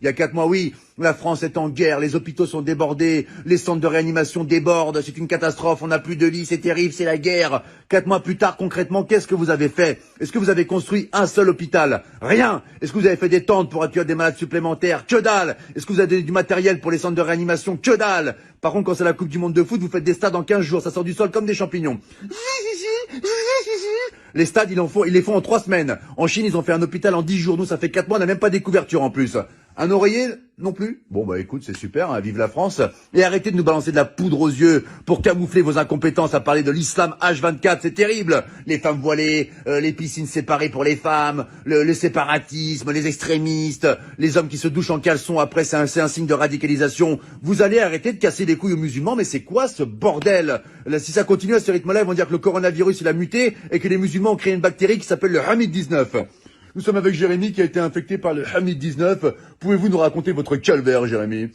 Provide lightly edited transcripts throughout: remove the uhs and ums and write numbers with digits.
Il y a 4 mois, oui, la France est en guerre, les hôpitaux sont débordés, les centres de réanimation débordent, c'est une catastrophe, on n'a plus de lits, c'est terrible, c'est la guerre. 4 mois plus tard, concrètement, qu'est-ce que vous avez fait? Est-ce que vous avez construit un seul hôpital? Rien. Est-ce que vous avez fait des tentes pour accueillir des malades supplémentaires? Que dalle. Est-ce que vous avez donné du matériel pour les centres de réanimation? Que dalle. Par contre, quand c'est la Coupe du Monde de foot, vous faites des stades en 15 jours, ça sort du sol comme des champignons. Les stades, ils les font en 3 semaines. En Chine, ils ont fait un hôpital en 10 jours. Nous, ça fait 4 mois, on n'a même pas des couvertures en plus. Un oreiller non plus? Bon, bah écoute, c'est super, hein, vive la France. Et arrêtez de nous balancer de la poudre aux yeux pour camoufler vos incompétences à parler de l'islam H24, c'est terrible. Les femmes voilées, les piscines séparées pour les femmes, le séparatisme, les extrémistes, les hommes qui se douchent en caleçon après, c'est un signe de radicalisation. Vous allez arrêter de casser les couilles aux musulmans, mais c'est quoi ce bordel? Là, si ça continue à ce rythme-là, ils vont dire que le coronavirus, il a muté et que les musulmans ont créé une bactérie qui s'appelle le Hamid-19. Nous sommes avec Jérémy qui a été infecté par le Hamid-19. Pouvez-vous nous raconter votre calvaire, Jérémy?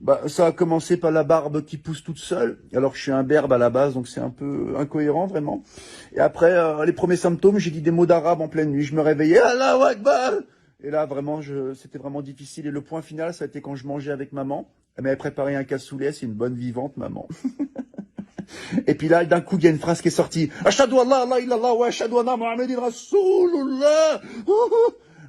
Bah, ça a commencé par la barbe qui pousse toute seule, alors que je suis un berbe à la base, donc c'est un peu incohérent, vraiment. Et après, les premiers symptômes, j'ai dit des mots d'arabe en pleine nuit. Je me réveillais, Allahu Akbar! Et là, vraiment, c'était vraiment difficile. Et le point final, ça a été quand je mangeais avec maman. Elle m'avait préparé un cassoulet, c'est une bonne vivante, maman. Et puis là, d'un coup, il y a une phrase qui est sortie. Ashhadu an la ilaha illallah wa ashhadu anna Muhammadan Rasulullah.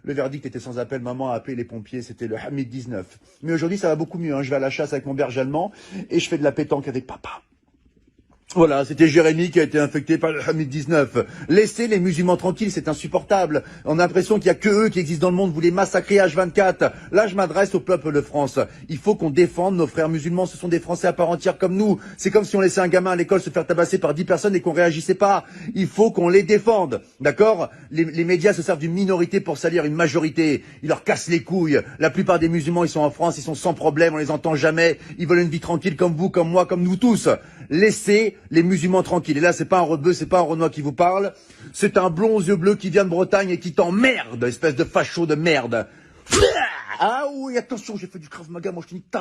Le verdict était sans appel. Maman a appelé les pompiers. C'était le Hamid 19. Mais aujourd'hui, ça va beaucoup mieux. Hein. Je vais à la chasse avec mon berger allemand et je fais de la pétanque avec papa. Voilà, c'était Jérémy qui a été infecté par le Hamid 19. Laissez les musulmans tranquilles, c'est insupportable. On a l'impression qu'il y a que eux qui existent dans le monde, vous les massacrez H24. Là, je m'adresse au peuple de France. Il faut qu'on défende nos frères musulmans, ce sont des Français à part entière comme nous. C'est comme si on laissait un gamin à l'école se faire tabasser par 10 personnes et qu'on réagissait pas. Il faut qu'on les défende, d'accord? Les médias se servent d'une minorité pour salir une majorité. Ils leur cassent les couilles. La plupart des musulmans, ils sont en France, ils sont sans problème, on les entend jamais. Ils veulent une vie tranquille comme vous, comme moi, comme nous tous. Laissez les musulmans tranquilles. Et là, c'est pas un rebeu, c'est pas un Renoir qui vous parle. C'est un blond aux yeux bleus qui vient de Bretagne et qui t'emmerde, espèce de facho de merde. Ah oui, attention, j'ai fait du Krav Maga, moi je te nique ta